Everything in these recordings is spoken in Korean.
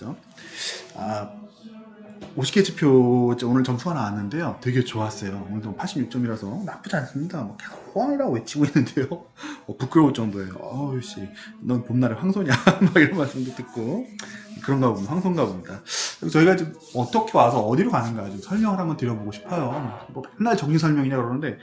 있죠. 50개 지표 오늘 점수가 나왔는데요. 되게 좋았어요. 오늘도 86점이라서 나쁘지 않습니다. 뭐 계속 호황이라고 외치고 있는데요. 부끄러울 정도예요. 어우씨, 넌 봄날의 황소냐? 막 이런 말씀도 듣고 그런가 봅니다. 황소인가 봅니다. 그래서 저희가 지금 어떻게 와서 어디로 가는가 좀 설명을 한번 드려보고 싶어요. 뭐 맨날 정리 설명이냐 그러는데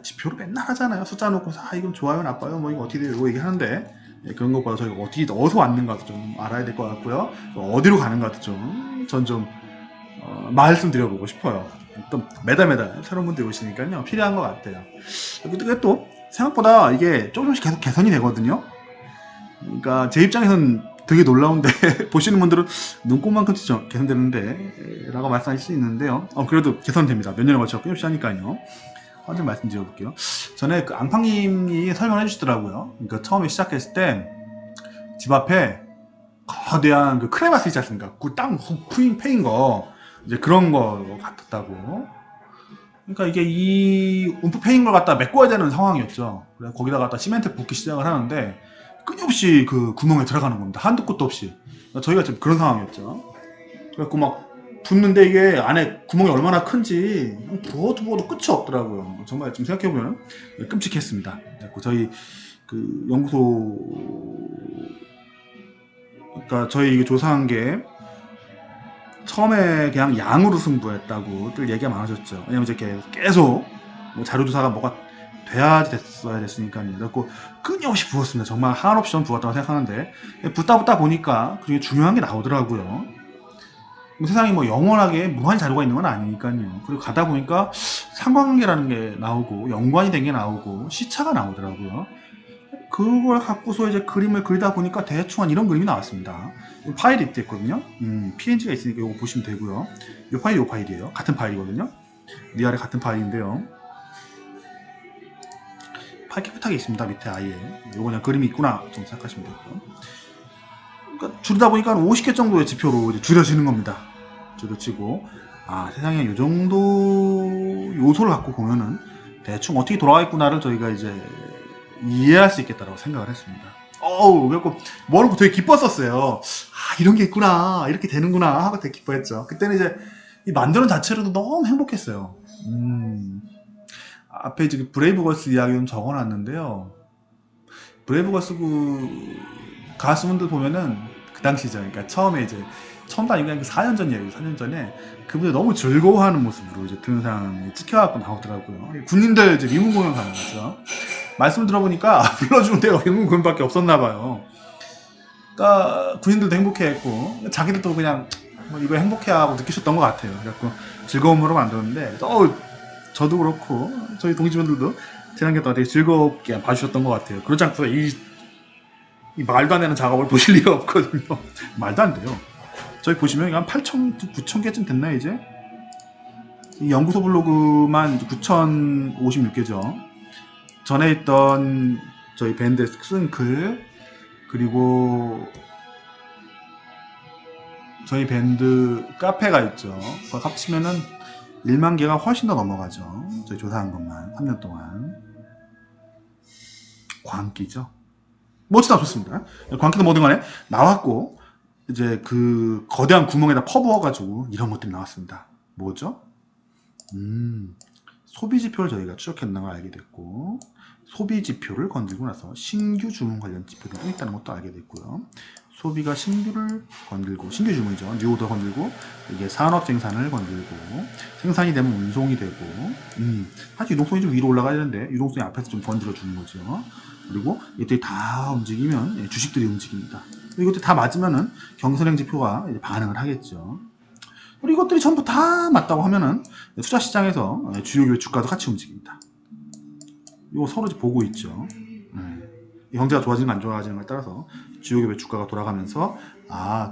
지표로 맨날 하잖아요. 숫자 놓고 이건 좋아요, 나빠요, 뭐 이거 어떻게 돼요? 이거 얘기하는데 그런 것보다 저희가 어떻게 어디서 왔는가도 좀 알아야 될 것 같고요. 어디로 가는가도 좀 말씀드려보고 싶어요. 또 매달 새로운 분들이 오시니까요. 필요한 것 같아요. 그리고 또 생각보다 이게 조금씩 계속 개선이 되거든요. 그러니까 제 입장에서는 되게 놀라운데 보시는 분들은 눈곱만큼 개선되는데 라고 말씀하실 수 있는데요. 그래도 개선됩니다. 몇 년에 걸쳐 끊임없이 하니까요. 좀 말씀드려볼게요. 전에 그 앙팡님이 설명해 주시더라고요. 그러니까 처음에 시작했을 때 집 앞에 거대한 그 크레마스 있지 않습니까? 그 땅 패인 거 이제 그런 거 같았다고. 그러니까 이게 이 움프 패인 걸 갖다 메꿔야 되는 상황이었죠. 그래서 거기다가 갖다 시멘트 붓기 시작을 하는데 끊임없이 그 구멍에 들어가는 겁니다. 한도 끝도 없이. 그러니까 저희가 지금 그런 상황이었죠. 그래갖고 막 붓는데 이게 안에 구멍이 얼마나 큰지 부어도 끝이 없더라고요. 정말 지금 생각해보면 끔찍했습니다. 그래갖고 저희 그 연구소, 그러니까 저희 이게 조사한 게 처음에 그냥 양으로 승부했다고들 얘기가 많아졌죠. 왜냐면 이제 계속 뭐 자료조사가 뭐가 돼야지 됐어야 됐으니까요. 그래갖고 끊임없이 부었습니다. 정말 한없이 전 부었다고 생각하는데 붓다 보니까 그게 중요한 게 나오더라고요. 세상에 뭐 영원하게 무한 자료가 있는 건 아니니까요. 그리고 가다 보니까 상관관계라는 게 나오고 연관이 된 게 나오고 시차가 나오더라고요. 그걸 갖고서 이제 그림을 그리다 보니까 대충 한 이런 그림이 나왔습니다. 파일이 있거든요. PNG가 있으니까 이거 보시면 되고요. 이 파일이에요. 같은 파일이거든요. 위아래 같은 파일인데요. 파일 깨끗하게 있습니다. 밑에 아예. 요거 그냥 그림이 있구나 좀 생각하시면 되고요. 그러니까 줄이다 보니까 50개 정도의 지표로 이제 줄여지는 겁니다. 줄여지고 세상에 요 정도 요소를 갖고 보면은 대충 어떻게 돌아가겠구나를 저희가 이제 이해할 수 있겠다라고 생각을 했습니다. 그래갖고 뭐라고 되게 기뻤었어요. 이런 게 있구나, 이렇게 되는구나 하고 되게 기뻐했죠. 그때는 이제 이 만드는 자체로도 너무 행복했어요. 앞에 지금 브레이브걸스 이야기 좀 적어놨는데요. 브레이브걸스 그 가수분들 보면은 그 당시죠. 그러니까 처음에 이제 처음도 아니고 그냥 4년 전 얘기예요. 4년 전에 그분들 너무 즐거워하는 모습으로 이제 등산이 찍혀갖고 나오더라고요. 군인들 이제 미문 공연 가는 거죠. 말씀 들어보니까 불러주는 데가 미문 공연밖에 없었나봐요. 그러니까 군인들도 행복해했고 자기들도 그냥 뭐 이거 행복해하고 느끼셨던 것 같아요. 그래갖고 즐거움으로 만들었는데 저도 그렇고 저희 동지분들도 지난해 동안 되게 즐겁게 봐주셨던 것 같아요. 그렇지 않고서 이 말도 안 되는 작업을 보실 리가 없거든요. 말도 안 돼요. 저희 보시면 한 8,000, 9,000개쯤 됐나 이제? 이 연구소 블로그만 9,056개죠. 전에 있던 저희 밴드 쓴 글, 그리고 저희 밴드 카페가 있죠. 그거 합치면은 1만 개가 훨씬 더 넘어가죠. 저희 조사한 것만 3년 동안. 광기죠. 멋지다 좋습니다. 광기도 뭐든 간에 나왔고 이제 그 거대한 구멍에다 퍼부어가지고 이런 것들이 나왔습니다. 뭐죠? 소비지표를 저희가 추적했다는 걸 알게 됐고, 소비지표를 건들고 나서 신규 주문 관련 지표들도 있다는 것도 알게 됐고요. 소비가 신규를 건들고, 신규 주문이죠. 뉴오더 건들고, 이게 산업 생산을 건들고, 생산이 되면 운송이 되고, 사실 유동성이 좀 위로 올라가야 되는데, 유동성이 앞에서 좀 건드려주는 거죠. 그리고 이것들이 다 움직이면 주식들이 움직입니다. 이것들이 다 맞으면은 경선행 지표가 이제 반응을 하겠죠. 그리고 이것들이 전부 다 맞다고 하면은 투자 시장에서 주요 기업 주가도 같이 움직입니다. 이거 서로 보고 있죠. 경제가 좋아지는 안 좋아지는 것에 따라서 주요 기업의 주가가 돌아가면서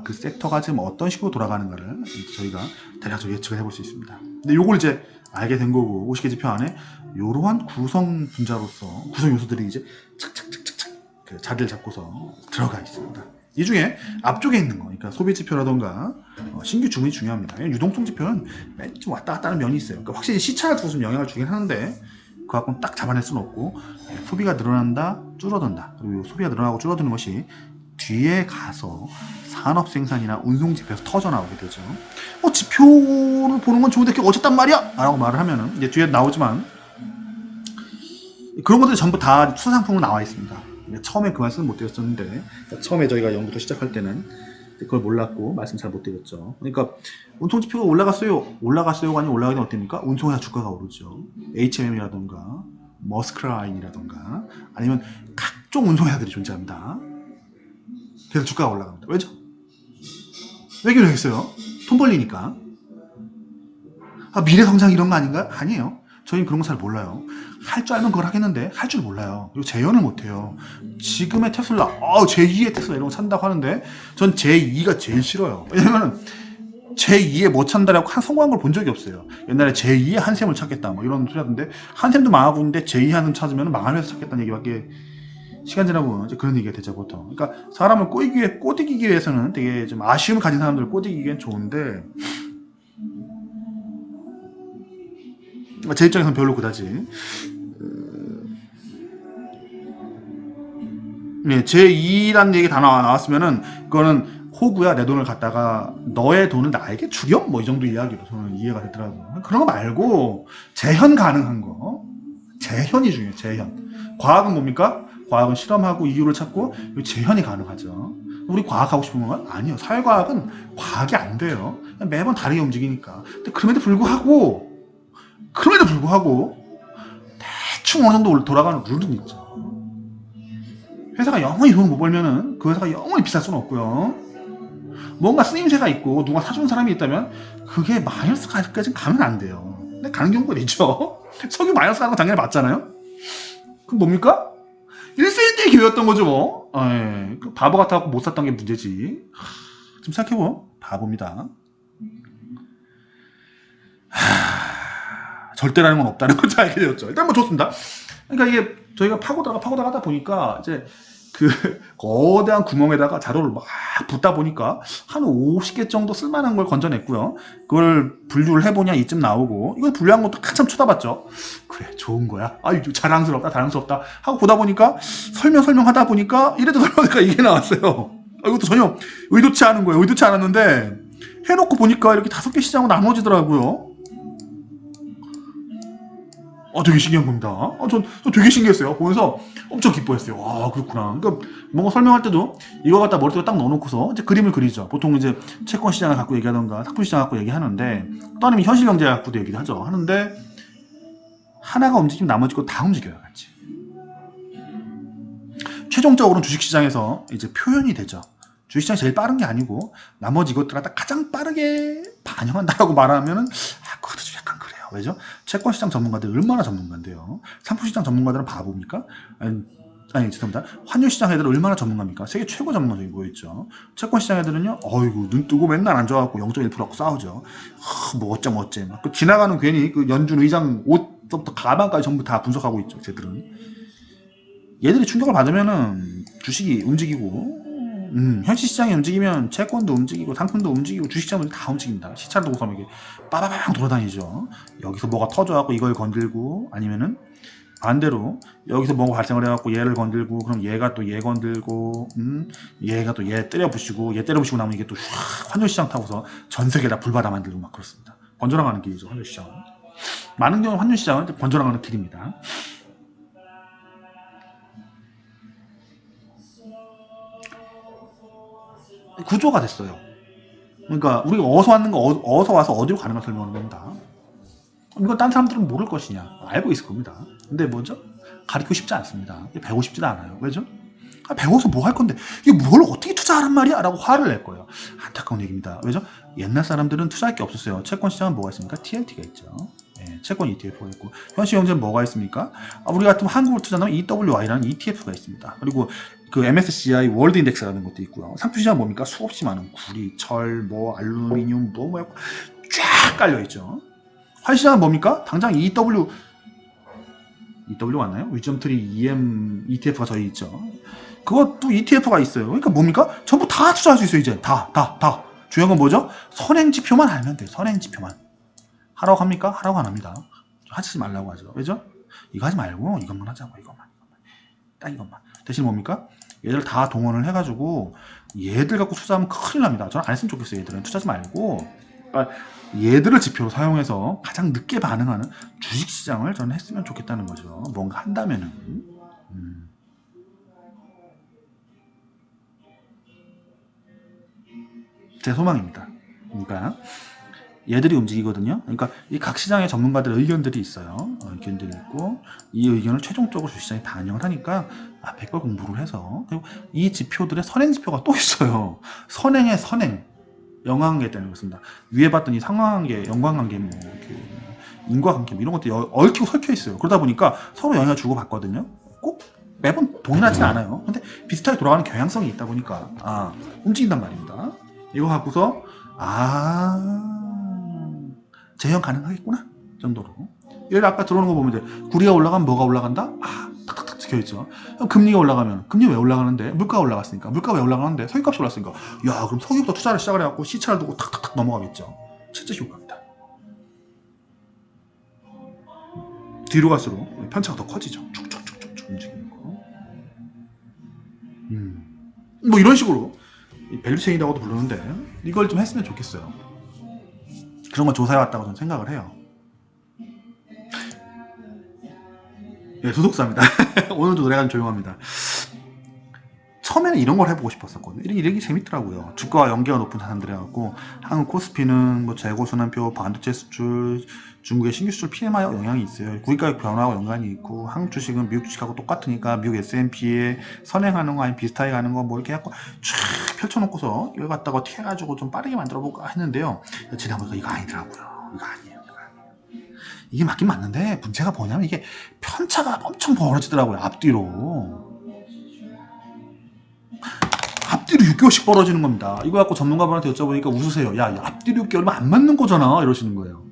그 섹터가 지금 어떤 식으로 돌아가는가를 저희가 대략적으로 예측을 해볼 수 있습니다. 근데 요걸 이제 알게 된 거고 50개 지표 안에 이러한 구성 분자로서 구성 요소들이 이제 착착착착착 자리를 잡고서 들어가 있습니다. 이 중에 앞쪽에 있는 거, 그러니까 소비 지표라던가 신규 주문이 중요합니다. 유동성 지표는 맨 좀 왔다 갔다 하는 면이 있어요. 그러니까 확실히 시차를 두고 좀 영향을 주긴 하는데 그 갖고는 딱 잡아낼 수는 없고 소비가 늘어난다, 줄어든다. 그리고 소비가 늘어나고 줄어드는 것이 뒤에 가서 산업생산이나 운송지표에서 터져나오게 되죠. 지표를 보는 건 좋은데 그게 어쨌단 말이야? 라고 말을 하면은 이제 뒤에 나오지만 그런 것들이 전부 다 투자상품으로 나와 있습니다. 처음에 그 말씀을 못 드렸었는데 처음에 저희가 연구도 시작할 때는 그걸 몰랐고 말씀 잘 못 드렸죠. 그러니까 운송지표가 올라갔어요가 아니라 올라가긴 어떻습니까? 운송회사 주가가 오르죠. HMM이라던가 머스크라인이라던가 아니면 각종 운송회사들이 존재합니다. 그래서 주가가 올라갑니다. 왜죠? 왜 그러겠어요? 돈 벌리니까. 미래성장 이런 거 아닌가요? 아니에요. 저희는 그런 거 잘 몰라요. 할 줄 알면 그걸 하겠는데 할 줄 몰라요. 그리고 재현을 못해요. 지금의 테슬라, 제2의 테슬라 이런 거 산다고 하는데 전 제2가 제일 싫어요. 왜냐면 제2에 못 찬다라고 성공한 걸 본 적이 없어요. 옛날에 제2의 한샘을 찾겠다 뭐 이런 소리 하던데 한샘도 망하고 있는데 제2의 한샘 찾으면 망한 회사 찾겠다는 얘기밖에 시간 지나고 이제 그런 얘기가 되죠 보통. 그러니까 사람을 꼬드기기 위해서는 되게 좀 아쉬움을 가진 사람들을 꼬드기기엔 좋은데 제 입장에서는 별로 그다지. 네, 제2라는 얘기 다 나왔으면은 그거는 호구야 내 돈을 갖다가 너의 돈을 나에게 주렴 뭐 이 정도 이야기로 저는 이해가 되더라고요. 그런 거 말고 재현 가능한 거, 재현이 중요해요. 재현. 과학은 뭡니까? 과학은 실험하고 이유를 찾고 재현이 가능하죠. 우리 과학하고 싶은 건 아니요. 사회과학은 과학이 안 돼요. 매번 다르게 움직이니까. 근데 그럼에도 불구하고 대충 어느 정도 돌아가는 룰은 있죠. 회사가 영원히 돈을 못 벌면은 그 회사가 영원히 비쌀 수는 없고요. 뭔가 쓰임새가 있고 누가 사주는 사람이 있다면 그게 마이너스까지는 가면 안 돼요. 근데 가는 경우가 있죠. 석유 마이너스 가는 건 당연히 맞잖아요. 그럼 뭡니까? 1세기의 기회였던 거죠 뭐. 바보 같아갖고 못 샀던 게 문제지. 좀 생각해보면 바보입니다. 절대라는 건 없다는 걸 잘 알게 되었죠. 일단 뭐 좋습니다. 그러니까 이게 저희가 파고다가 보니까 이제 그 거대한 구멍에다가 자료를 막 붓다 보니까 한 50개 정도 쓸만한 걸 건져냈고요. 그걸 분류를 해보냐 이쯤 나오고 이걸 분류한 것도 한참 쳐다봤죠. 그래 좋은 거야. 자랑스럽다 하고 보다 보니까 설명하다 보니까 이래도 설명하니까 이게 나왔어요. 이것도 전혀 의도치 않은 거예요. 의도치 않았는데 해놓고 보니까 이렇게 5개 시장으로 나눠지더라고요. 되게 신기한 겁니다. 전 되게 신기했어요. 보면서 엄청 기뻐했어요. 그렇구나. 그러니까 뭔가 설명할 때도 이거 갖다 머릿속에 딱 넣어놓고서 이제 그림을 그리죠. 보통 이제 채권 시장을 갖고 얘기하던가 상품 시장을 갖고 얘기하는데 또 아니면 현실 경제 갖고도 얘기를 하죠. 하는데 하나가 움직이면 나머지 거 다 움직여요, 같이. 최종적으로는 주식시장에서 이제 표현이 되죠. 주식시장이 제일 빠른 게 아니고 나머지 이것들 갖다 가장 빠르게 반영한다라고 말하면은 그것도 좀 약간 그래요. 왜죠? 채권시장 전문가들 얼마나 전문가인데요. 상품시장 전문가들은 바보입니까? 아니 죄송합니다. 환율시장 애들은 얼마나 전문가입니까? 세계 최고 전문가들이 모여있죠. 채권시장 애들은요. 눈 뜨고 맨날 앉아갖고 0.1%하고 싸우죠. 뭐 어째 그 지나가는 괜히 그 연준 의장 옷부터 가방까지 전부 다 분석하고 있죠. 쟤들은. 얘들이 충격을 받으면은 주식이 움직이고 현실 시장이 움직이면 채권도 움직이고 상품도 움직이고 주식시장도 다 움직입니다. 시차도 우선 이게 빠바방 돌아다니죠. 여기서 뭐가 터져갖고 이걸 건들고 아니면은 반대로 여기서 뭐가 발생을 해갖고 얘를 건들고 그럼 얘가 또 얘 건들고 얘가 또 얘 때려부시고 얘 때려부시고 나면 이게 또 환율시장 타고서 전 세계를 다 불바다 만들고 막 그렇습니다. 번져나가는 길이죠. 환율시장. 많은 경우 환율시장은 번져나가는 길입니다. 구조가 됐어요. 그러니까 우리가 어디서 왔는가 어디서 와서 어디로 가는가 설명하는 겁니다. 이건 딴 사람들은 모를 것이냐 알고 있을 겁니다. 근데 뭐죠? 가르치고 싶지 않습니다. 배우고 싶지도 않아요. 왜죠? 배워서 뭐 할 건데 이게 뭘 어떻게 투자하란 말이야? 라고 화를 낼 거예요. 안타까운 얘기입니다. 왜죠? 옛날 사람들은 투자할 게 없었어요. 채권 시장은 뭐가 있습니까? TLT가 있죠. 채권 ETF가 있고 현실 경제는 뭐가 있습니까? 우리 같은 한국을 투자하면 EWI라는 ETF가 있습니다. 그리고 그 MSCI 월드 인덱스라는 것도 있고요. 상품 시장 뭡니까? 수없이 많은 구리, 철, 알루미늄, 쫙 깔려 있죠. 환시장은 뭡니까? 당장 EW 맞나요? 위점트리 EM ETF가 저희 있죠. 그것도 ETF가 있어요. 그러니까 뭡니까? 전부 다 투자할 수 있어요. 이제 다. 중요한 건 뭐죠? 선행지표만 알면 돼요. 선행지표만. 하라고 합니까? 하라고 안 합니다. 하지 말라고 하죠. 왜죠? 이거 하지 말고 이것만 하자고. 이것만. 딱 이것만. 대신 뭡니까? 얘들 다 동원을 해가지고 얘들 갖고 투자하면 큰일 납니다. 저는 안 했으면 좋겠어요. 얘들은 투자하지 말고 그러니까 얘들을 지표로 사용해서 가장 늦게 반응하는 주식시장을 저는 했으면 좋겠다는 거죠. 뭔가 한다면은. 제 소망입니다. 그러니까 얘들이 움직이거든요. 그러니까 이 각 시장의 전문가들 의견들이 있어요. 의견들이 있고 이 의견을 최종적으로 주시장에 반영을 하니까 100걸 공부를 해서 그리고 이 지표들의 선행 지표가 또 있어요. 선행의 선행 영화관계 때문에 그렇습니다. 위에 봤더니 상관관계, 연관관계, 뭐 인과관계 이런 것들이 얽히고 설켜 있어요. 그러다 보니까 서로 영향을 주고 받거든요. 꼭 매번 동일하진 않아요. 근데 비슷하게 돌아가는 경향성이 있다 보니까 움직인단 말입니다. 이거 갖고서 재현 가능하겠구나 정도로. 얘를 아까 들어오는 거 보면 이제 구리가 올라가면 뭐가 올라간다? 탁탁탁 적혀있죠. 금리가 올라가면 금리 왜 올라가는데? 물가가 올라갔으니까. 물가 왜 올라가는데? 석유값이 올랐으니까. 야 그럼 석유부터 투자를 시작을 해갖고 시차를 두고 탁탁탁 넘어가겠죠. 실제 효과입니다. 뒤로 갈수록 편차가 더 커지죠. 쭉쭉쭉쭉 움직이는 거. 뭐 이런 식으로 밸류체인이라고도 부르는데 이걸 좀 했으면 좋겠어요. 그런 걸 조사해왔다고 저는 생각을 해요. 예, 소속사입니다. 오늘도 노래가 좀 조용합니다. 처음에는 이런 걸 해보고 싶었었거든요. 이런 게 재밌더라고요. 주가와 연계가 높은 자산들 해갖고 한국 코스피는 뭐 재고 순환표, 반도체 수출, 중국의 신규 수출 PMI 영향이 있어요. 구입가격 변화와 연관이 있고 한국 주식은 미국 주식하고 똑같으니까 미국 S&P에 선행하는 거 아니면 비슷하게 가는 거 뭐 이렇게 해갖고 쫙 펼쳐놓고서 이걸 갖다가 튀어가지고 좀 빠르게 만들어볼까 했는데요. 지나보니까 이거 아니더라고요. 이거 아니에요. 이게 맞긴 맞는데 문제가 뭐냐면 이게 편차가 엄청 벌어지더라고요. 앞뒤로 6개월씩 벌어지는 겁니다. 이거 갖고 전문가분한테 여쭤보니까 웃으세요. 야, 앞뒤로 6개월이면 안 맞는 거잖아 이러시는 거예요.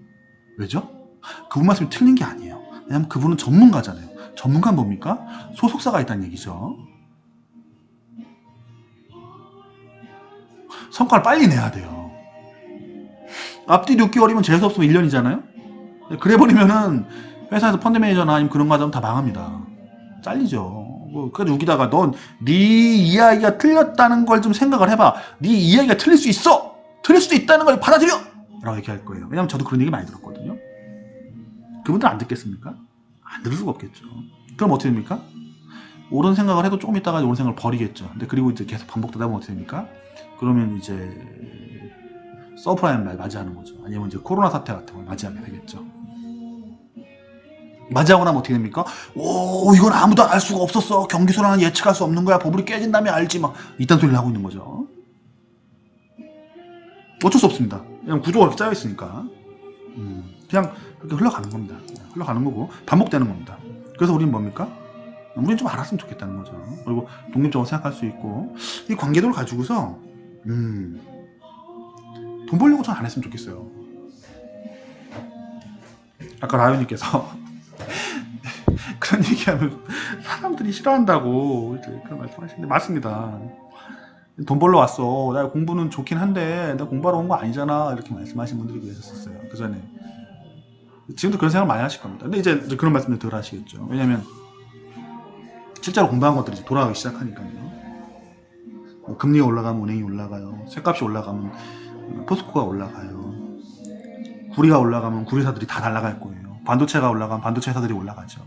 왜죠? 그분 말씀이 틀린 게 아니에요. 왜냐면 그분은 전문가잖아요. 전문가는 뭡니까? 소속사가 있다는 얘기죠. 성과를 빨리 내야 돼요. 앞뒤로 6개월이면 재수 없으면 1년이잖아요. 그래버리면은 회사에서 펀드 매니저나 아니면 그런 거 하다 보면 다 망합니다. 잘리죠. 그래도 여기다가 넌 네 이야기가 틀렸다는 걸 좀 생각을 해봐. 네 이야기가 틀릴 수 있어. 틀릴 수도 있다는 걸 받아들여. 라고 얘기할 거예요. 왜냐면 저도 그런 얘기 많이 들었거든요. 그분들 안 듣겠습니까? 안 들을 수가 없겠죠. 그럼 어떻게 됩니까? 옳은 생각을 해도 조금 있다가 옳은 생각을 버리겠죠. 근데 그리고 이제 계속 반복되다 보면 어떻게 됩니까? 그러면 이제 서프라임을 맞이하는 거죠. 아니면 이제 코로나 사태 같은 걸 맞이하게 되겠죠. 맞이하고 나면 어떻게 됩니까? 오, 이건 아무도 알 수가 없었어. 경기 순환은 예측할 수 없는 거야. 버블이 깨진 다음에 알지. 막 이딴 소리를 하고 있는 거죠. 어쩔 수 없습니다. 그냥 구조가 이렇게 짜여 있으니까. 그냥 그렇게 흘러가는 겁니다. 흘러가는 거고 반복되는 겁니다. 그래서 우리는 뭡니까? 우리는 좀 알았으면 좋겠다는 거죠. 그리고 독립적으로 생각할 수 있고 이 관계도를 가지고서 돈 벌려고 전 안 했으면 좋겠어요. 아까 라이언님께서 그런 얘기하면 사람들이 싫어한다고 이제 그런 말씀하시는데 맞습니다. 돈 벌러 왔어. 나 공부는 좋긴 한데 나 공부하러 온 거 아니잖아. 이렇게 말씀하신 분들이 계셨었어요. 그 전에. 지금도 그런 생각 많이 하실 겁니다. 근데 이제 그런 말씀을 덜 하시겠죠. 왜냐면 실제로 공부한 것들이 이제 돌아가기 시작하니까요. 금리가 올라가면 은행이 올라가요. 쇠값이 올라가면 포스코가 올라가요. 구리가 올라가면 구리사들이 다 날아갈 거예요. 반도체가 올라가면 반도체 회사들이 올라가죠.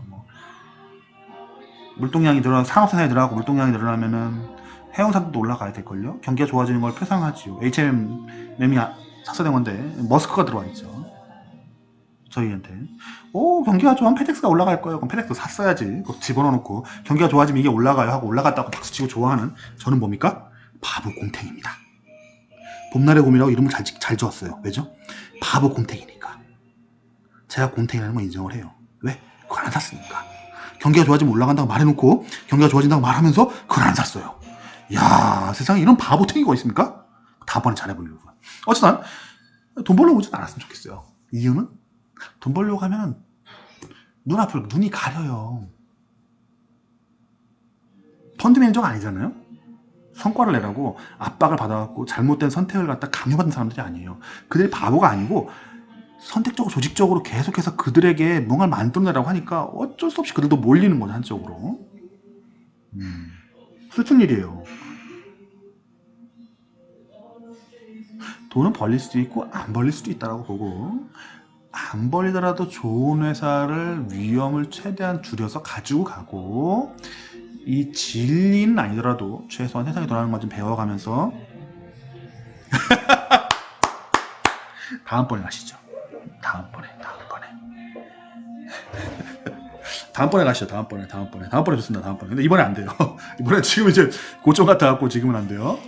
물동량이 늘어나고 산업생산이 늘어나고 물동량이 늘어나면은 해운사들도 올라가야 될걸요. 경기가 좋아지는 걸 표상하지요. H&M이 삭제된 건데 머스크가 들어와 있죠. 저희한테 경기가 좋아하면 페덱스가 올라갈 거예요. 그럼 페덱스 샀어야지. 집어넣어놓고 경기가 좋아지면 이게 올라가요 하고 올라갔다고 박수치고 좋아하는 저는 뭡니까? 바보 곰탱입니다. 봄날의 곰이라고 이름을 잘 지었어요. 왜죠? 바보 곰탱이니까. 제가 곰탱이라는 걸 인정을 해요. 왜? 그걸 안 샀으니까. 경기가 좋아지면 올라간다고 말해놓고 경기가 좋아진다고 말하면서 그걸 안 샀어요. 야, 세상에 이런 바보탱이가 있습니까? 다음번에 잘해보려고. 어쨌든 돈 벌려고 오진 않았으면 좋겠어요. 이유는 돈 벌려고 하면 눈앞을 눈이 가려요. 펀드 매니저가 아니잖아요. 성과를 내라고 압박을 받아갖고 잘못된 선택을 갖다 강요받은 사람들이 아니에요. 그들이 바보가 아니고 선택적으로 조직적으로 계속해서 그들에게 뭔가를 만들어내라고 하니까 어쩔 수 없이 그들도 몰리는 거죠. 한쪽으로. 슬픈 일이에요. 돈은 벌릴 수도 있고 안 벌릴 수도 있다고 보고, 안 벌리더라도 좋은 회사를 위험을 최대한 줄여서 가지고 가고, 이 진리는 아니더라도 최소한 세상에 돌아가는 것 좀 배워가면서 다음번에 가시죠. 다음번에 가시죠. 다음번에 좋습니다. 다음번에. 근데 이번에 안 돼요. 이번에 지금 이제 고점 같아갖고 지금은 안 돼요.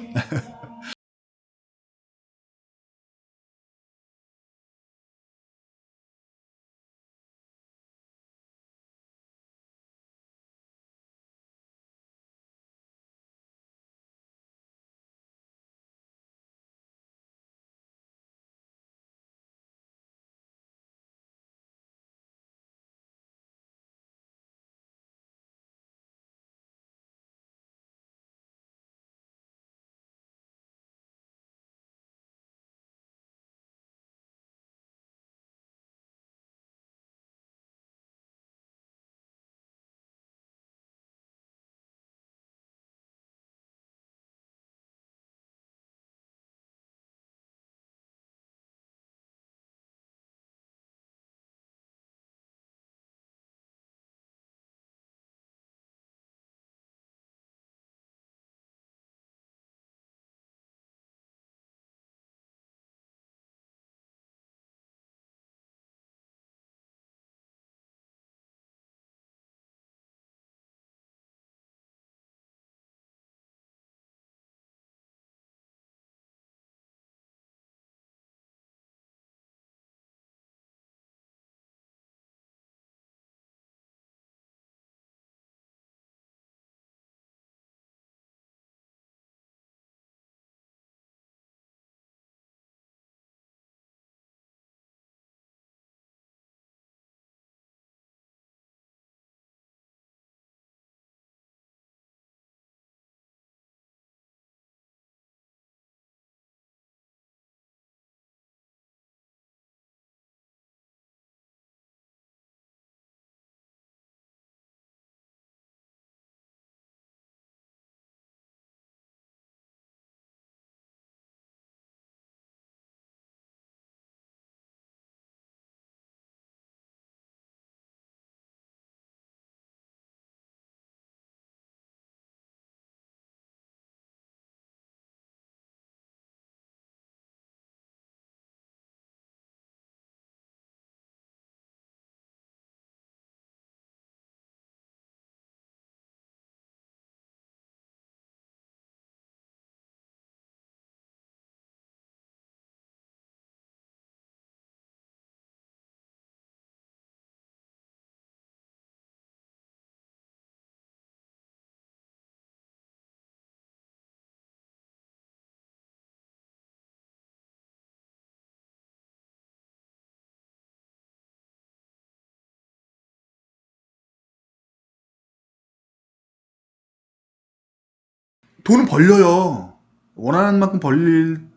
돈은 벌려요. 원하는 만큼 벌리면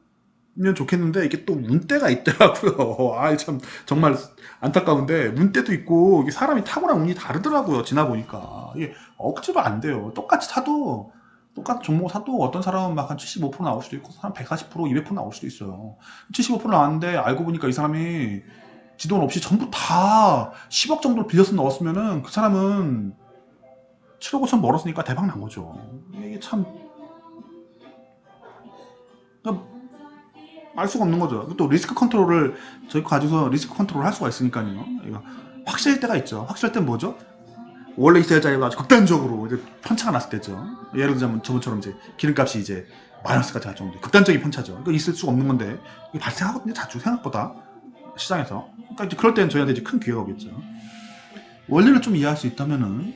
좋겠는데 이게 또 운때가 있더라고요. 아, 참 정말 안타까운데 문때도 있고, 이게 사람이 타고난 운이 다르더라고요. 지나 보니까 이게 억지로 안 돼요. 똑같이 사도, 똑같은 종목 사도 어떤 사람은 막 한 75% 나올 수도 있고, 사람 140%, 200% 나올 수도 있어요. 75% 나왔는데 알고 보니까 이 사람이 지 돈 없이 전부 다 10억 정도를 빌려서 넣었으면은 그 사람은 7억 5천 벌었으니까 대박 난 거죠. 이게 참 알 수가 없는 거죠. 또 리스크 컨트롤을 저희 거 가지고서 리스크 컨트롤 할 수가 있으니까요. 이거 확실할 때가 있죠. 확실할 땐 뭐죠? 원래 있어야 자리가 아주 극단적으로 이제 편차가 났을 때죠. 예를 들자면 저번처럼 이제 기름값이 이제 마이너스까지 갈 정도 극단적인 편차죠. 이거 있을 수가 없는 건데 이게 발생하거든요. 자주 생각보다 시장에서. 그러니까 이제 그럴 때는 저희한테 이제 큰 기회가 오겠죠. 원리를 좀 이해할 수 있다면은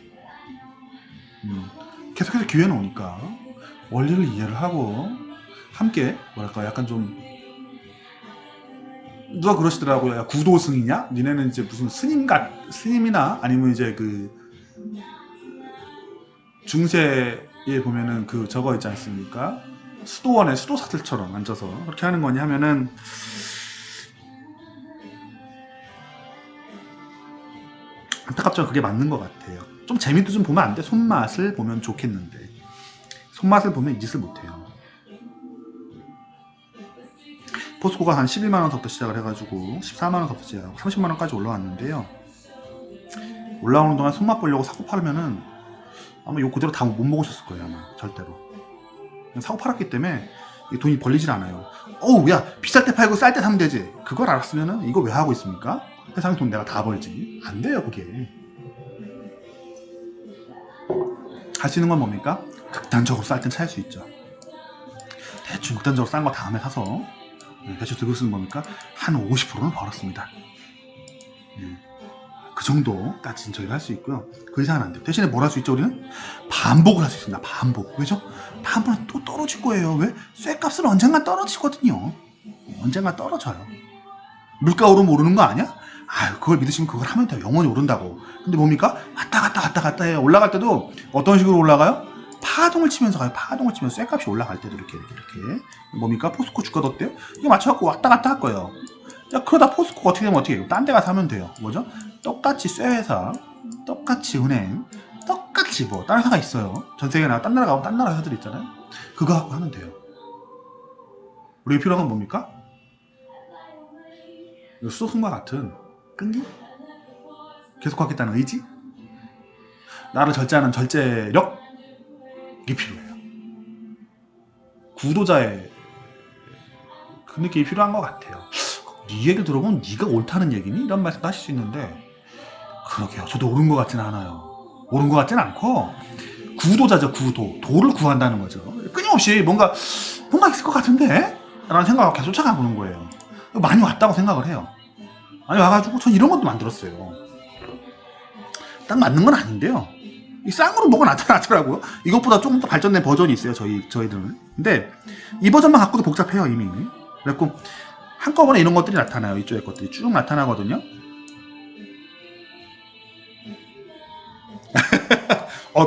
계속해서 기회는 오니까 원리를 이해를 하고 함께 뭐랄까 약간 좀, 누가 그러시더라고요. 야, 구도승이냐? 니네는 이제 무슨 스님이나 아니면 이제 그 중세에 보면은 그 저거 있지 않습니까? 수도원의 수도사들처럼 앉아서 그렇게 하는 거냐 하면은 안타깝지만 그게 맞는 것 같아요. 좀 재미도 좀 보면 안 돼? 손맛을 보면 좋겠는데. 손맛을 보면 이 짓을 못해요. 포스코가 한 11만원서부터 시작을 해가지고 14만원서부터 시작하고 30만원까지 올라왔는데요. 올라오는 동안 손맛 보려고 사고 팔으면은 아마 요 그대로 다 못 먹으셨을 거예요. 아마 절대로. 사고 팔았기 때문에 돈이 벌리질 않아요. 어우 야 비쌀 때 팔고 쌀 때 사면 되지. 그걸 알았으면은 이거 왜 하고 있습니까? 세상 돈 내가 다 벌지. 안 돼요 그게. 할 수 있는 건 뭡니까? 극단적으로 쌀 땐 살 수 있죠. 대충 극단적으로 싼 거 다음에 사서 대충 들고 쓰는 겁니까? 한 50%는 벌었습니다. 그 정도까지는 저희가 할 수 있고요. 그 이상은 안 돼요. 대신에 뭘 할 수 있죠 우리는? 반복을 할 수 있습니다. 반복. 왜죠? 다음번에 또 떨어질 거예요. 왜? 쇠값은 언젠가 떨어지거든요. 언젠가 떨어져요. 물가 오르면 오르는 거 아니야? 아유 그걸 믿으시면 그걸 하면 돼요. 영원히 오른다고. 근데 뭡니까? 왔다 갔다 해요. 올라갈 때도 어떤 식으로 올라가요? 파동을 치면서 가요. 파동을 치면서 쇠값이 올라갈 때도 이렇게 뭡니까? 포스코 주가도 어때요? 이거 맞춰갖고 왔다 갔다 할 거예요. 야 그러다 포스코가 어떻게 되면 어떻게 해요? 딴 데 가서 하면 돼요. 뭐죠? 똑같이 쇠회사, 똑같이 은행, 똑같이 뭐 다른 회사가 있어요. 전 세계에 나가 딴 나라 가면 딴 나라 회사들이 있잖아요. 그거 갖고 하면 돼요. 우리가 필요한 건 뭡니까? 수도승과 같은 끈기? 계속 하겠다는 의지? 나를 절제하는 절제력이 필요해요. 구도자의 그 느낌이 필요한 것 같아요. 네 얘기를 들어보면 네가 옳다는 얘기니? 이런 말씀도 하실 수 있는데 그러게요. 저도 옳은 것 같지는 않아요. 옳은 것 같지는 않고 구도자죠. 도를 구한다는 거죠. 끊임없이 뭔가 있을 것 같은데? 라는 생각을 계속 쫓아가보는 거예요. 많이 왔다고 생각을 해요. 많이 와가지고 전 이런 것도 만들었어요. 딱 맞는 건 아닌데요. 이 쌍으로 뭐가 나타나더라고요. 이것보다 조금 더 발전된 버전이 있어요. 저희들은. 근데 이 버전만 갖고도 복잡해요 이미. 그래갖고 한꺼번에 이런 것들이 나타나요. 이쪽에 것들이 쭉 나타나거든요.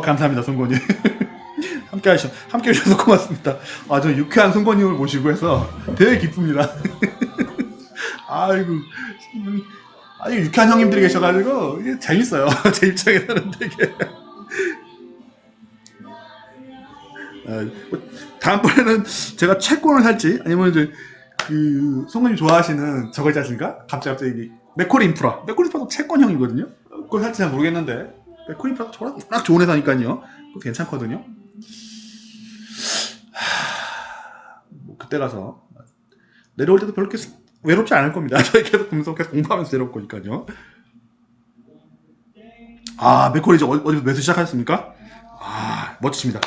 감사합니다 송건님. 함께 해주셔서 고맙습니다. 저 유쾌한 송건님을 모시고 해서 되게 기쁩니다. 아이고 유쾌한 형님들이 계셔가지고 이게 재밌어요. 제 입장에서는 되게. 다음번에는 제가 채권을 살지 아니면 이제 그 송건님 좋아하시는 저거 있지 않습니까? 갑자기 맥콜 인프라도 채권형이거든요. 그걸 살지 잘 모르겠는데 맥콜 인프라도 워낙 좋은 회사니까요. 그거 괜찮거든요. 뭐 그때 가서 내려올 때도 별로 이렇게 외롭지 않을 겁니다. 저희 계속 공부하면서 내려올 거니까요. 맥콜이 이제 어디서 매수 시작하셨습니까? 멋지십니다.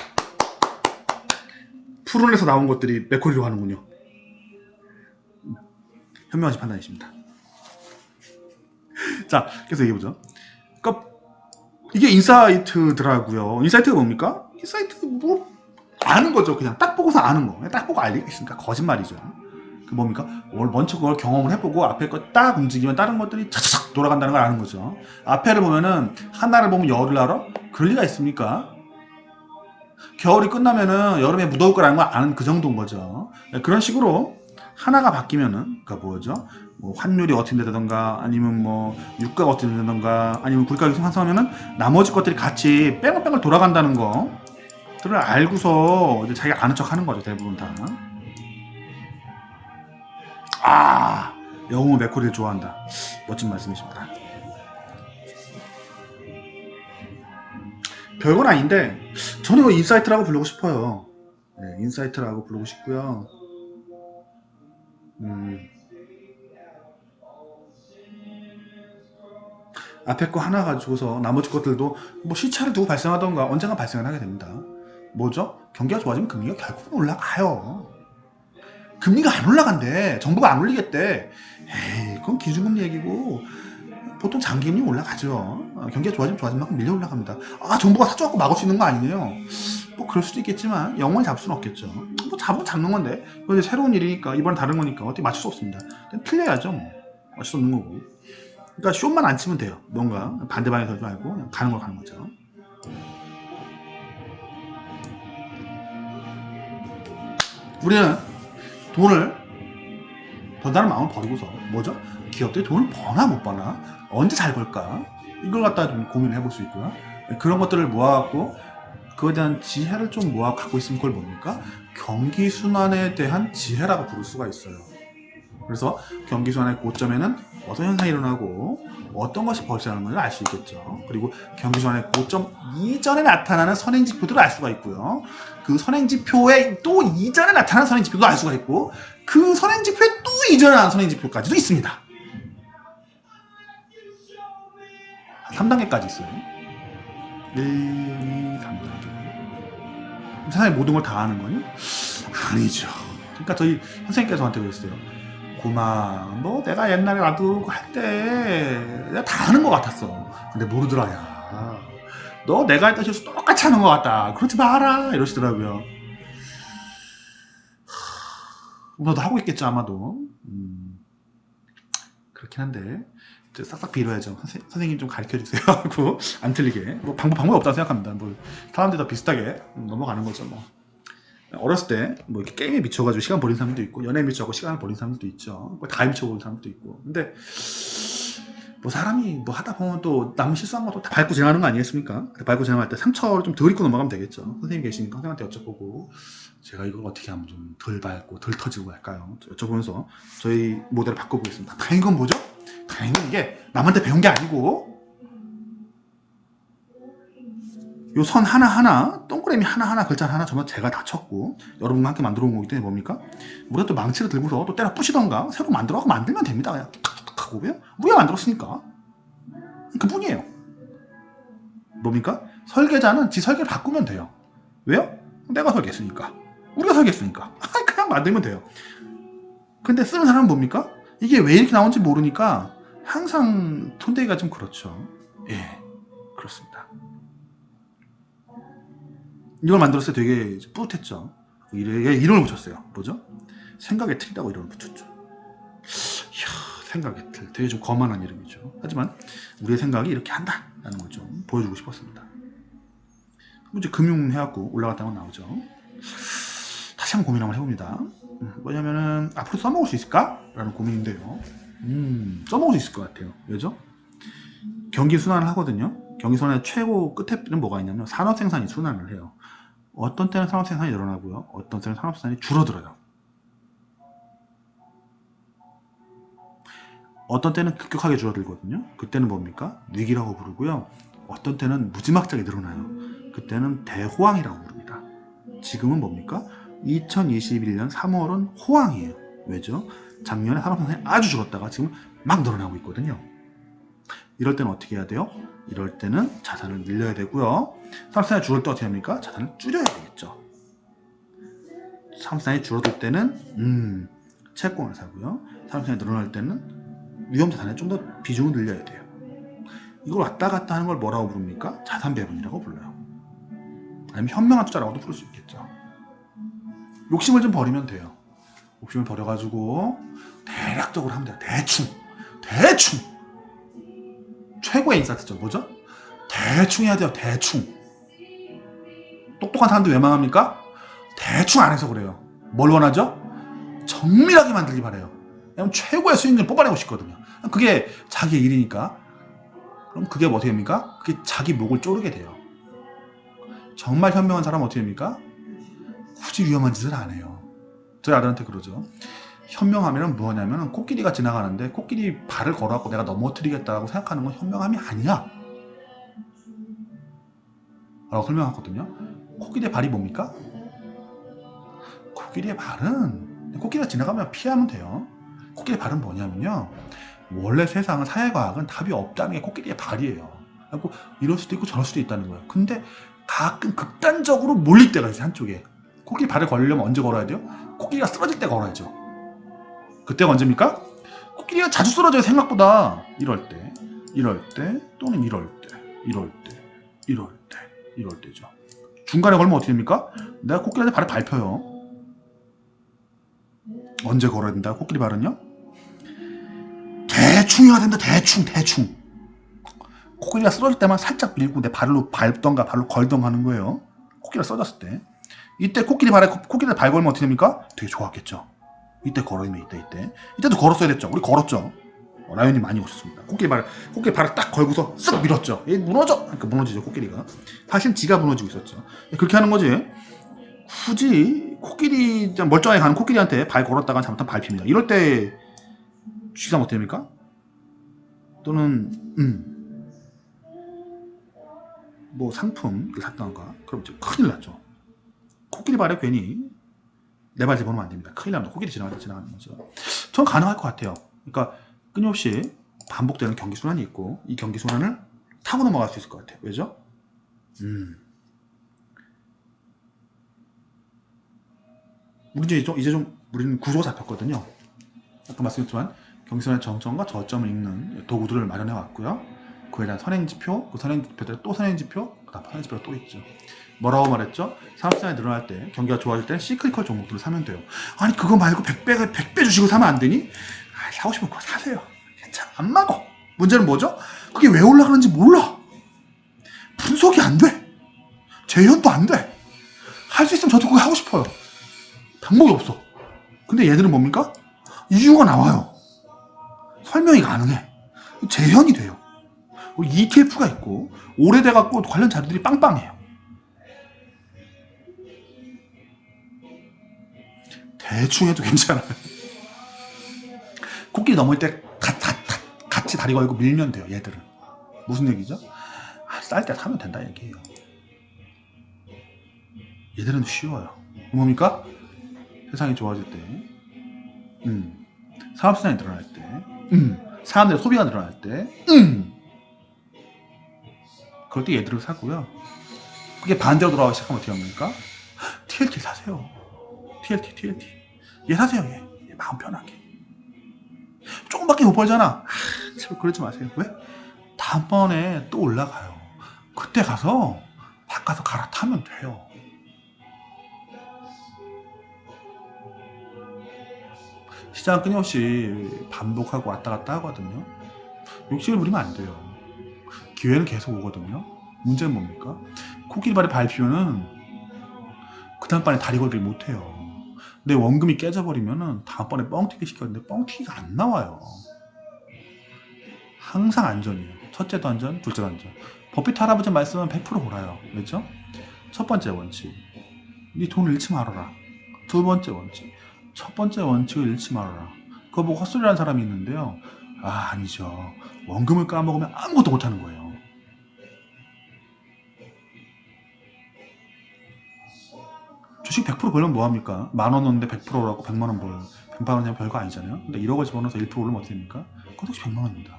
푸른에서 나온 것들이 맥콜이로 하는군요. 현명하신 판단이십니다. 자, 계속 얘기해보죠. 그러니까 이게 인사이트더라고요. 인사이트가 뭡니까? 인사이트 뭐 아는 거죠. 그냥 딱 보고서 아는 거. 딱 보고 알리겠습니까? 거짓말이죠. 그 뭡니까? 먼저 그걸 경험을 해보고 앞에 거 딱 움직이면 다른 것들이 차차착 돌아간다는 걸 아는 거죠. 앞에를 보면은 하나를 보면 열을 알아? 그럴 리가 있습니까? 겨울이 끝나면은 여름에 무더울 거라는 걸 아는 그 정도인 거죠. 그런 식으로 하나가 바뀌면은 그러니까 뭐죠? 뭐 환율이 어떻게 되던가 아니면 뭐 유가가 어떻게 되던가 아니면 물가가 상승하면은 나머지 것들이 같이 뺑글뺑글 돌아간다는 거들을 알고서 이제 자기가 아는 척 하는 거죠. 대부분 다. 영웅은 맥콜이를 좋아한다. 멋진 말씀이십니다. 별건 아닌데 저는 이거 인사이트라고 부르고 싶어요. 네, 인사이트라고 부르고 싶고요. 앞에 거 하나 가지고서 나머지 것들도 뭐 시차를 두고 발생하던가 언젠가 발생을 하게 됩니다. 뭐죠? 경기가 좋아지면 금리가 결국은 올라가요. 금리가 안 올라간대. 정부가 안 올리겠대. 에이, 그건 기준금리 얘기고 보통 장기금리 올라가죠. 경기가 좋아지면 좋아진 만큼 밀려 올라갑니다. 정부가 사줘갖고 막을 수 있는 거 아니에요? 뭐 그럴 수도 있겠지만 영원히 잡을 수는 없겠죠. 뭐 잡으면 잡는 건데 이건 이제 새로운 일이니까 이번엔 다른 거니까 어떻게 맞출 수 없습니다. 틀려야죠. 뭐. 맞출 수 없는 거고. 그러니까 쇼만 안 치면 돼요. 뭔가 반대 방향에서 알고 그냥 가는 걸 가는 거죠. 우리는 돈을 번다는 마음을 버리고서 뭐죠? 기업들이 돈을 버나 못 버나 언제 잘 벌까 이걸 갖다 좀 고민을 해볼 수 있고요. 그런 것들을 모아갖고 그거에 대한 지혜를 좀 모아 갖고 있으면 그걸 뭡니까? 경기순환에 대한 지혜라고 부를 수가 있어요. 그래서 경기순환의 고점에는 어떤 현상이 일어나고 어떤 것이 벌어지는 것을 알 수 있겠죠. 그리고 경기순환의 고점 이전에 나타나는 선행지표들을 알 수가 있고요. 그 선행지표의 또 이전에 나타나는 선행지표도 알 수가 있고 그 선행지표의 또 이전에 나타나는 선행지표까지도 있습니다. 3단계까지 있어요. 1, 2, 3단계. 세상의 모든 걸 다 아는 거니? 아니죠. 그러니까 저희 선생님께서 저한테 그랬어요. 고마, 너 내가 옛날에 놔두고 할 때 내가 다 아는 것 같았어. 근데 모르더라, 야. 너 내가 했던 실수 똑같이 하는 것 같다. 그러지 마라. 이러시더라고요. 너도 하고 있겠죠, 아마도. 그렇긴 한데. 싹싹 빌어야죠. 선생님 좀 가르쳐 주세요. 하고 안 틀리게. 뭐 방법이 없다고 생각합니다. 뭐 사람들이 다 비슷하게 넘어가는 거죠. 뭐 어렸을 때 뭐 이렇게 게임에 미쳐가지고 시간 버린 사람도 있고 연애에 미쳐가지고 시간을 버린 사람도 있죠. 다 미쳐버린 사람도 있고. 근데 뭐 사람이 뭐 하다 보면 또 남 실수한 것도 다 밟고 지나가는 거 아니겠습니까? 밟고 지나갈 때 상처를 좀 덜 입고 넘어가면 되겠죠. 선생님 계시니까 선생님한테 여쭤보고 제가 이걸 어떻게 하면 좀 덜 밟고 덜 터지고 할까요? 여쭤보면서 저희 모델을 바꿔보겠습니다. 다행인 건 뭐죠? 다행인 건 이게 남한테 배운 게 아니고 요 선 하나하나 동그라미 하나하나 글자 하나 전부 제가 다 쳤고 여러분과 함께 만들어 온 거기 때문에 뭡니까? 우리가 또 망치를 들고서 또 때려 부시던가 새로 만들어가고 만들면 됩니다. 그냥 탁탁 하고 왜요? 우리가 만들었으니까 그뿐이에요. 뭡니까? 설계자는 지 설계를 바꾸면 돼요. 왜요? 내가 설계했으니까 우리가 설계했으니까 그냥 만들면 돼요. 근데 쓰는 사람은 뭡니까? 이게 왜 이렇게 나오는지 모르니까 항상 손대기가 좀 그렇죠. 예, 그렇습니다. 이걸 만들었을 때 되게 뿌듯했죠. 이름을 붙였어요. 뭐죠? 생각의 틀이라고 이름을 붙였죠. 이야, 생각의 틀. 되게 좀 거만한 이름이죠. 하지만 우리의 생각이 이렇게 한다라는 걸 좀 보여주고 싶었습니다. 이제 금융 해갖고 올라갔다는 건 나오죠. 다시 한번 고민 한번 해봅니다. 뭐냐면은 앞으로 써먹을 수 있을까? 라는 고민인데요. 써먹을 수 있을 것 같아요. 왜죠? 경기 순환을 하거든요. 경기 순환의 최고 끝에는 뭐가 있냐면 산업 생산이 순환을 해요. 어떤 때는 산업 생산이 늘어나고요. 어떤 때는 산업 생산이 줄어들어요. 어떤 때는 급격하게 줄어들거든요. 그때는 뭡니까? 위기라고 부르고요. 어떤 때는 무지막지하게 늘어나요. 그때는 대호황이라고 부릅니다. 지금은 뭡니까? 2021년 3월은 호황이에요. 왜죠? 작년에 산업 생산이 아주 줄었다가 지금 막 늘어나고 있거든요. 이럴 때는 어떻게 해야 돼요? 이럴 때는 자산을 늘려야 되고요. 산업생산이 줄을 때 어떻게 합니까? 자산을 줄여야 되겠죠. 산업생산이 줄어들 때는 채권을 사고요. 산업생산이 늘어날 때는 위험자산에 좀 더 비중을 늘려야 돼요. 이걸 왔다 갔다 하는 걸 뭐라고 부릅니까? 자산 배분이라고 불러요. 아니면 현명한 투자라고도 부를 수 있겠죠. 욕심을 좀 버리면 돼요. 욕심을 버려가지고 대략적으로 하면 돼요. 대충 최고의 인사이트죠. 뭐죠? 대충 해야 돼요. 대충. 똑똑한 사람들 왜 망합니까? 대충 안 해서 그래요. 뭘 원하죠? 정밀하게 만들기 바래요. 왜냐면 최고의 수익률을 뽑아내고 싶거든요. 그게 자기의 일이니까. 그럼 그게 어떻게 됩니까? 그게 자기 목을 조르게 돼요. 정말 현명한 사람은 어떻게 됩니까? 굳이 위험한 짓을 안 해요. 저희 아들한테 그러죠. 현명함이란 뭐냐면 코끼리가 지나가는데 코끼리 발을 걸어갖고 내가 넘어뜨리겠다고 생각하는 건 현명함이 아니야 라고 설명하거든요. 코끼리의 발이 뭡니까? 코끼리의 발은 코끼리가 지나가면 피하면 돼요. 코끼리의 발은 뭐냐면요, 원래 세상은 사회과학은 답이 없다는 게 코끼리의 발이에요. 그리고 이럴 수도 있고 저럴 수도 있다는 거예요. 근데 가끔 극단적으로 몰릴 때가 있어요. 한쪽에 코끼리 발을 걸려면 언제 걸어야 돼요? 코끼리가 쓰러질 때 걸어야죠. 그때가 언제입니까? 코끼리가 자주 쓰러져요. 생각보다. 이럴 때 또는 이럴 때죠. 중간에 걸면 어떻게 됩니까? 내가 코끼리한테 발을 밟혀요. 언제 걸어야 된다? 코끼리 발은요? 대충 해야 된다. 대충. 코끼리가 쓰러질 때만 살짝 밀고 내 발로 밟던가 발로 걸던가 하는 거예요. 코끼리가 쓰러졌을 때. 이때 코끼리 발 걸면 어떻게 됩니까? 되게 좋았겠죠. 이때 걸어야면 이때도 걸었어야 됐죠. 우리 걸었죠. 라이온이 많이 오셨습니다. 코끼리 발을 딱 걸고서 쓱 밀었죠. 얘 무너져! 그러니까 무너지죠, 코끼리가. 사실 지가 무너지고 있었죠. 그렇게 하는 거지. 굳이 코끼리, 멀쩡하게 가는 코끼리한테 발 걸었다가 잘못하면 밟힙니다. 이럴 때 주식사면 어떻게 됩니까? 또는 뭐 상품을 샀던가 그럼 이제 큰일 났죠. 코끼리 발에 괜히 내 발 집어넣으면 안 됩니다. 큰일 납니다. 코끼리 지나가는 거죠. 전 가능할 것 같아요. 그러니까 끊임없이 반복되는 경기순환이 있고 이 경기순환을 타고 넘어갈 수 있을 것 같아요. 왜죠? 우리는 구조가 잡혔거든요. 아까 말씀드렸지만 경기선의 정점과 저점을 읽는 도구들을 마련해 왔고요. 그에 대한 선행지표, 그 선행지표들에 또 선행지표, 그 다음 선행지표가 또 있죠. 뭐라고 말했죠? 산업시장이 늘어날 때, 경기가 좋아질 때 시크리컬 종목들을 사면 돼요. 아니 그거 말고 100배 주식을 사면 안 되니? 아, 사고 싶으면 그거 사세요. 괜찮아, 안 막어. 문제는 뭐죠? 그게 왜 올라가는지 몰라. 분석이 안 돼. 재현도 안 돼. 할 수 있으면 저도 그거 하고 싶어요. 방법이 없어. 근데 얘들은 뭡니까? 이유가 나와요. 설명이 가능해. 재현이 돼요. ETF가 있고 오래돼갖고 관련 자료들이 빵빵해요. 대충 해도 괜찮아요. 코끼리 넘을 때 같이 다리 걸고 밀면 돼요. 얘들은. 무슨 얘기죠? 쌀 때 사면 된다 얘기예요. 얘들은 쉬워요. 뭡니까? 세상이 좋아질 때, 산업시장이 늘어날 때, 사람들의 소비가 늘어날 때, 그럴 때 얘들을 사고요. 그게 반대로 돌아가기 시작하면 어떻게 합니까? TLT 사세요. TLT. 얘 사세요, 얘 마음 편하게. 조금밖에 못 벌잖아. 제발 그러지 마세요. 왜? 다음번에 또 올라가요. 그때 가서 바꿔서 갈아타면 돼요. 시장 끊임없이 반복하고 왔다 갔다 하거든요. 욕심을 부리면 안 돼요. 기회는 계속 오거든요. 문제는 뭡니까? 코끼리 발에 밟히면은 그 다음번에 다리 걸기를 못해요. 내 원금이 깨져버리면은 다음번에 뻥튀기 시켰는데 뻥튀기가 안 나와요. 항상 안전이에요. 첫째도 안전, 둘째도 안전. 버핏 할아버지 말씀은 100% 옳아요. 왜죠? 첫 번째 원칙, 네 돈을 잃지 말아라. 두 번째 원칙, 첫 번째 원칙을 잃지 말아라. 그거 보고 헛소리하는 사람이 있는데요. 아니죠. 원금을 까먹으면 아무것도 못하는 거예요. 주식 100% 벌면 뭐합니까? 10,000원 넣는데 100%라고 100만원 벌. 100만원 별거 아니잖아요. 근데 1억을 집어넣어서 1% 오르면 어떻게 됩니까? 그것도 혹시 100만원입니다.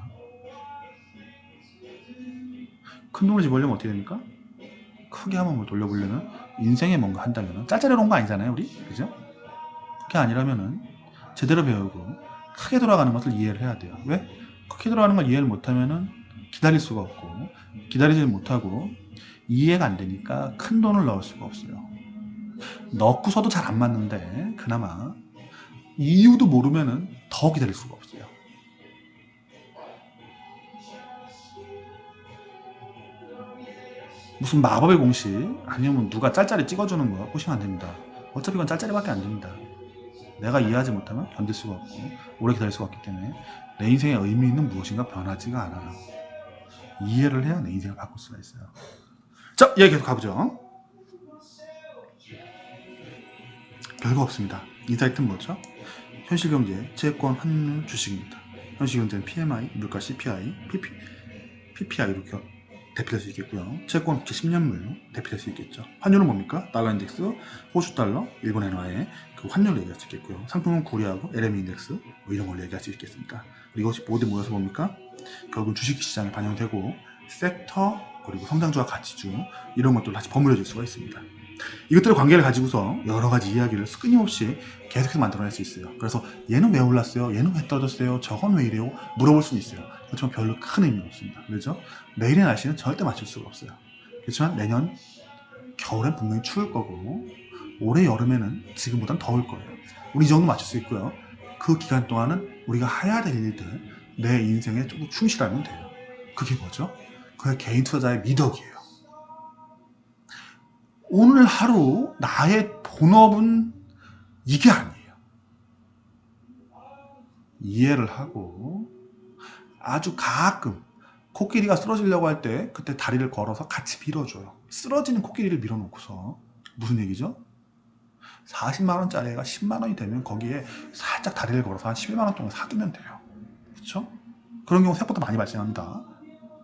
큰 돈을 집어넣으면 어떻게 됩니까? 크게 한번 돌려보려면 인생에 뭔가 한다면 짤짤해 놓은 거 아니잖아요, 우리? 그죠? 그게 아니라면은 제대로 배우고 크게 돌아가는 것을 이해를 해야 돼요. 왜? 크게 돌아가는 걸 이해를 못하면은 기다릴 수가 없고 기다리지 못하고 이해가 안 되니까 큰 돈을 넣을 수가 없어요. 넣고서도 잘 안 맞는데 그나마 이유도 모르면은 더 기다릴 수가 없어요. 무슨 마법의 공식 아니면 누가 짤짤이 찍어주는 거 보시면 안 됩니다. 어차피 이건 짤짤이밖에 안 됩니다. 내가 이해하지 못하면 견딜 수가 없고 오래 기다릴 수가 없기 때문에 내 인생에 의미 있는 무엇인가 변하지가 않아요. 이해를 해야 내 인생을 바꿀 수가 있어요. 자, 얘기 계속 가보죠. 별거 없습니다. 인사이트는 뭐죠? 현실경제, 채권, 환율, 주식입니다. 현실경제는 PMI, 물가 CPI, PPI 이렇게 대표될 수 있겠고요. 채권 10년물 대표될 수 있겠죠. 환율은 뭡니까? 달러 인덱스, 호주 달러, 일본 엔화의 그 환율을 얘기할 수 있겠고요. 상품은 구리하고 LME 인덱스 뭐 이런 걸 얘기할 수 있겠습니다. 그리고 이것이 모두 모여서 뭡니까? 결국은 주식시장에 반영되고 섹터 그리고 성장주와 가치주 이런 것들을 다시 버무려질 수가 있습니다. 이것들의 관계를 가지고서 여러 가지 이야기를 끊임없이 계속해서 만들어낼 수 있어요. 그래서 얘는 왜 올랐어요? 얘는 왜 떨어졌어요? 저건 왜 이래요? 물어볼 수는 있어요. 그렇지만 별로 큰 의미가 없습니다. 왜죠? 내일의 날씨는 절대 맞출 수가 없어요. 그렇지만 내년 겨울엔 분명히 추울 거고 올해 여름에는 지금보단 더울 거예요. 우리 이 정도 맞출 수 있고요. 그 기간 동안은 우리가 해야 될 일들 내 인생에 조금 충실하면 돼요. 그게 뭐죠? 그게 개인 투자자의 미덕이에요. 오늘 하루 나의 본업은 이게 아니에요. 이해를 하고 아주 가끔 코끼리가 쓰러지려고 할 때 그때 다리를 걸어서 같이 밀어줘요. 쓰러지는 코끼리를 밀어놓고서. 무슨 얘기죠? 40만원짜리가 10만원이 되면 거기에 살짝 다리를 걸어서 한 11만원 동안 사두면 돼요. 그렇죠? 그런 경우 생각보다 많이 발생합니다.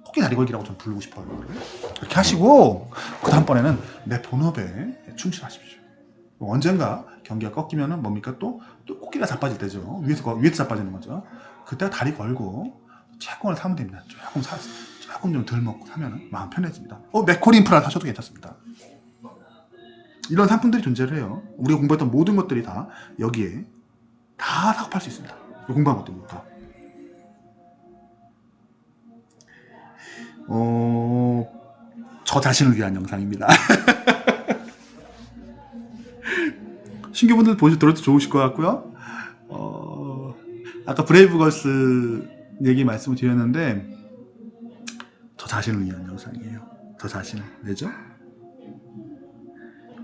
코끼리 다리 걸기라고 좀 부르고 싶어요. 이렇게 하시고 그 다음번에는 내 본업에 충실하십시오. 언젠가 경기가 꺾이면은 뭡니까? 또 코끼리가 자빠질 때죠. 위에서 자빠지는 거죠. 그때 다리 걸고 채권을 사면 됩니다. 조금 좀 덜 먹고 사면 마음 편해집니다. 맥코린프라 사셔도 괜찮습니다. 이런 상품들이 존재를 해요. 우리가 공부했던 모든 것들이 다 여기에 다 사고 팔 수 있습니다. 공부한 것들부터. 저 자신을 위한 영상입니다. 신규분들 들어도 좋으실 것 같고요. 아까 브레이브걸스 얘기 말씀을 드렸는데 저 자신을 위한 영상이에요. 저 자신을. 왜죠?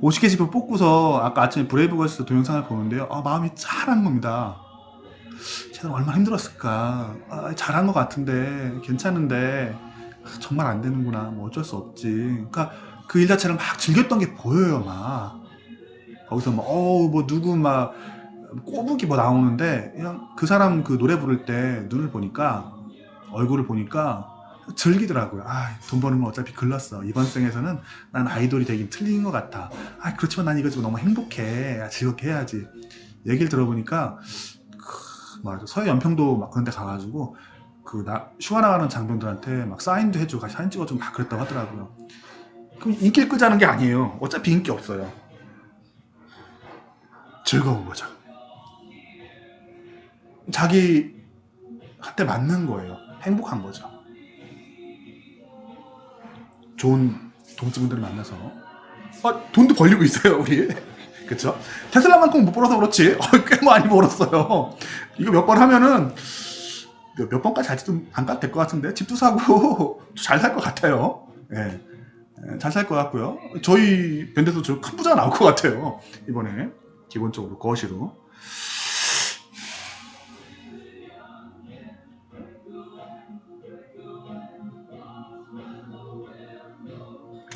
50개 지표 뽑고서 아까 아침에 브레이브걸스 동영상을 보는데요. 마음이 짠한 겁니다. 쟤는 얼마나 힘들었을까. 잘한 것 같은데 괜찮은데 정말 안 되는구나. 뭐 어쩔 수 없지. 그러니까 그 일 자체를 막 즐겼던 게 보여요. 막 거기서 뭐 누구 막 꼬부기 뭐 나오는데 그냥 그 사람 그 노래 부를 때 눈을 보니까 얼굴을 보니까 즐기더라고요. 돈 버는 건 어차피 글렀어. 이번 생에서는 난 아이돌이 되긴 틀린 것 같아. 그렇지만 난 이거 지금 너무 행복해. 즐겁게 해야지. 얘기를 들어보니까 맞아. 서해 연평도 막 그런 데 가가지고 휴가 나가는 장병들한테 막 사인도 해주고 같이 사진 찍어주고 막 그랬다고 하더라고요. 그럼 인기를 끄자는 게 아니에요. 어차피 인기 없어요. 즐거운 거죠. 자기한테 맞는 거예요. 행복한 거죠. 좋은 동지분들을 만나서 돈도 벌리고 있어요 우리. 그쵸? 테슬라만큼 못 벌어서 그렇지 꽤 많이 벌었어요. 이거 몇 번 하면은 몇 번까지 할지도 안 가도 될 것 같은데 집도 사고 잘 살 것 같아요. 예. 잘 살 것 같고요. 저희 밴드에서 저 큰 부자 나올 것 같아요. 이번에 기본적으로 거시로.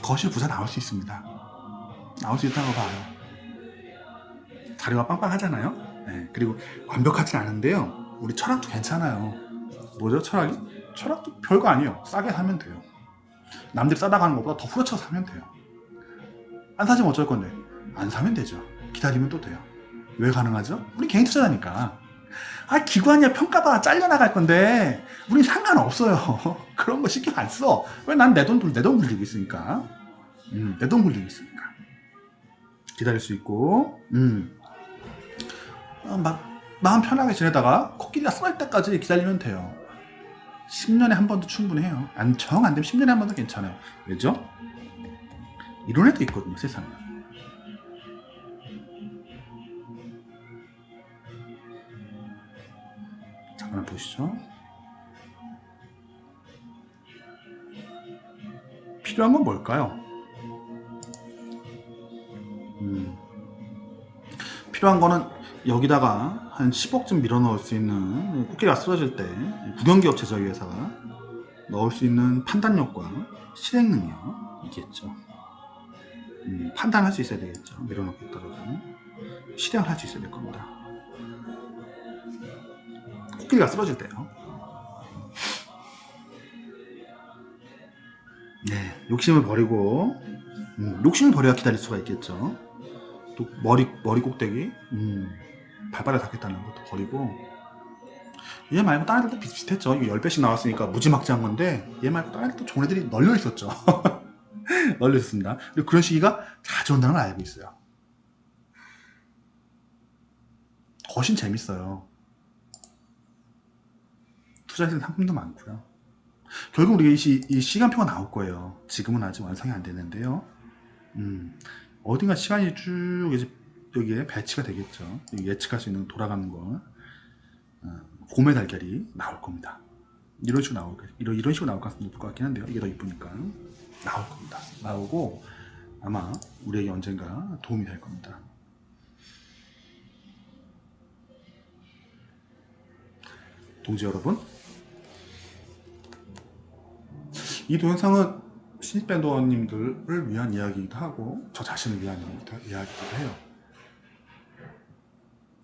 거실 부자 나올 수 있습니다. 나올 수 있다고 봐요. 자리가 빵빵하잖아요. 네, 그리고 완벽하진 않은데요. 우리 철학도 괜찮아요. 뭐죠 철학이? 철학도 별거 아니에요. 싸게 사면 돼요. 남들이 싸다 가는 것보다 더 후려쳐서 사면 돼요. 안 사지면 어쩔 건데 안 사면 되죠. 기다리면 또 돼요. 왜 가능하죠? 우리 개인 투자자니까. 기관이야 평가받아 잘려나갈 건데 우린 상관없어요. 그런 거 신경 안 써. 왜 난 내 돈 굴리고 있으니까. 내 돈 굴리고 있으니까. 기다릴 수 있고 마음 편하게 지내다가 코끼리가 쓰러질 때까지 기다리면 돼요. 10년에 한 번도 충분해요. 정 안 되면 10년에 한 번도 괜찮아요. 왜죠? 이런 애도 있거든요, 세상에. 잠깐만 보시죠. 필요한 건 뭘까요? 필요한 거는 여기다가 한 10억쯤 밀어 넣을 수 있는 코끼리가 쓰러질 때 국영기업 제조회사가 넣을 수 있는 판단력과 실행 능력이겠죠. 판단할 수 있어야 되겠죠. 밀어넣겠다고 실행을 할 수 있어야 될 겁니다. 코끼리가 쓰러질 때요. 네, 욕심을 버리고 욕심을 버려야 기다릴 수가 있겠죠. 또 머리 꼭대기 발바닥 닿겠다는 것도 버리고. 얘 말고 다른 애들도 비슷했죠. 이거 10배씩 나왔으니까 무지막지한 건데 얘 말고 다른 애들도 좋은 애들이 널려 있었죠. 널려 있습니다. 그리고 그런 시기가 자주 온다는 걸 알고 있어요. 훨씬 재밌어요. 투자해서 상품도 많고요. 결국 우리가 이 시간표가 나올 거예요. 지금은 아직 완성이 안 되는데요. 어딘가 시간이 쭉 이제 여기에 배치가 되겠죠. 예측할 수 있는 돌아가는 거. 곰의 달걀이 나올 겁니다. 이런 식으로 나올 가능성이 높을 것 같긴 한데요. 이게 더 이쁘니까 나올 겁니다. 나오고 아마 우리에게 언젠가 도움이 될 겁니다. 동지 여러분, 이 동영상은 신입 밴더님들을 위한 이야기이기도 하고 저 자신을 위한 이야기이기도 해요.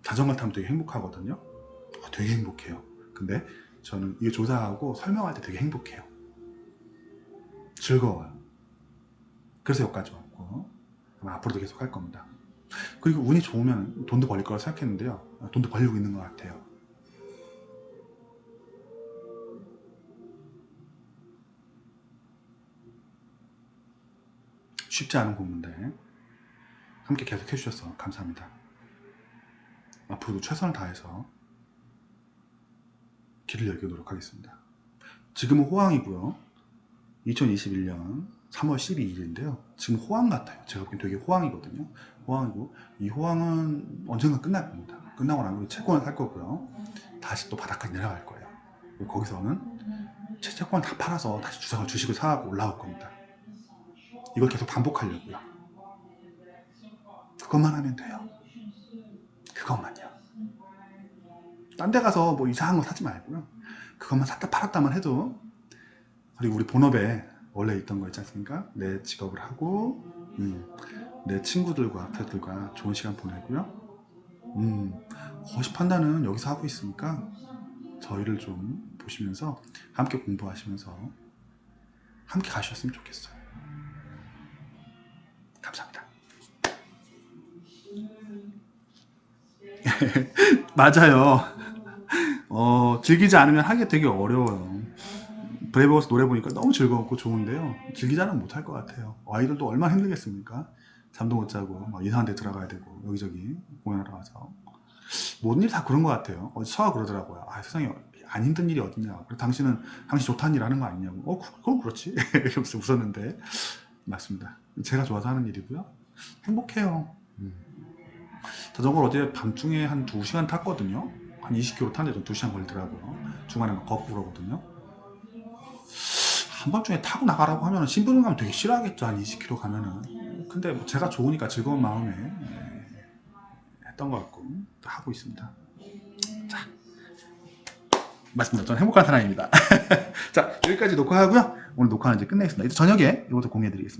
자전거 타면 되게 행복하거든요. 되게 행복해요. 근데 저는 이거 조사하고 설명할 때 되게 행복해요. 즐거워요. 그래서 여기까지 왔고 아마 앞으로도 계속 할 겁니다. 그리고 운이 좋으면 돈도 벌릴 거라 생각했는데요. 돈도 벌리고 있는 것 같아요. 쉽지 않은 공부인데 함께 계속 해주셔서 감사합니다. 앞으로도 최선을 다해서 길을 열기도록 하겠습니다. 지금은 호황이고요. 2021년 3월 12일인데요. 지금 호황 같아요. 제가 보기엔 되게 호황이거든요. 호황이고 이 호황은 언젠가 끝날 겁니다. 끝나고 나면 채권을 살 거고요. 다시 또 바닥까지 내려갈 거예요. 거기서는 채권을 다 팔아서 다시 주식을 사고 올라올 겁니다. 이걸 계속 반복하려고요. 그것만 하면 돼요. 그것만요. 딴 데 가서 뭐 이상한 거 사지 말고요. 그것만 샀다 팔았다만 해도, 그리고 우리 본업에 원래 있던 거 있지 않습니까? 내 직업을 하고 내 친구들과 아들들과 좋은 시간 보내고요. 거시 판단은 여기서 하고 있으니까 저희를 좀 보시면서 함께 공부하시면서 함께 가셨으면 좋겠어요. 감사합니다. 맞아요. 즐기지 않으면 하기 되게 어려워요. 브레이브하우스 노래 보니까 너무 즐거웠고 좋은데요. 즐기지 않으면 못할 것 같아요. 아이들도 얼마나 힘들겠습니까? 잠도 못 자고 막 이상한 데 들어가야 되고 여기저기 공연하러 가서 모든 일이 다 그런 것 같아요. 어제 서가 그러더라고요. 세상에 안 힘든 일이 어딨냐. 당신 좋다는 일 하는 거 아니냐고. 그건 그렇지. 이러면서 웃었는데 맞습니다. 제가 좋아서 하는 일이고요. 행복해요. 자전거를 어제 밤중에 한 2시간 탔거든요. 한 20km 탔는데 2시간 걸리더라고요. 중간에 막 걷고 그러거든요. 한밤중에 타고 나가라고 하면 심부름 가면 되게 싫어하겠죠. 한 20km 가면은. 근데 뭐 제가 좋으니까 즐거운 마음에 했던 것 같고 하고 있습니다. 자, 맞습니다. 저는 행복한 사람입니다. 자, 여기까지 녹화하고요. 오늘 녹화는 이제 끝내겠습니다. 이제 저녁에 이것도 공유해드리겠습니다.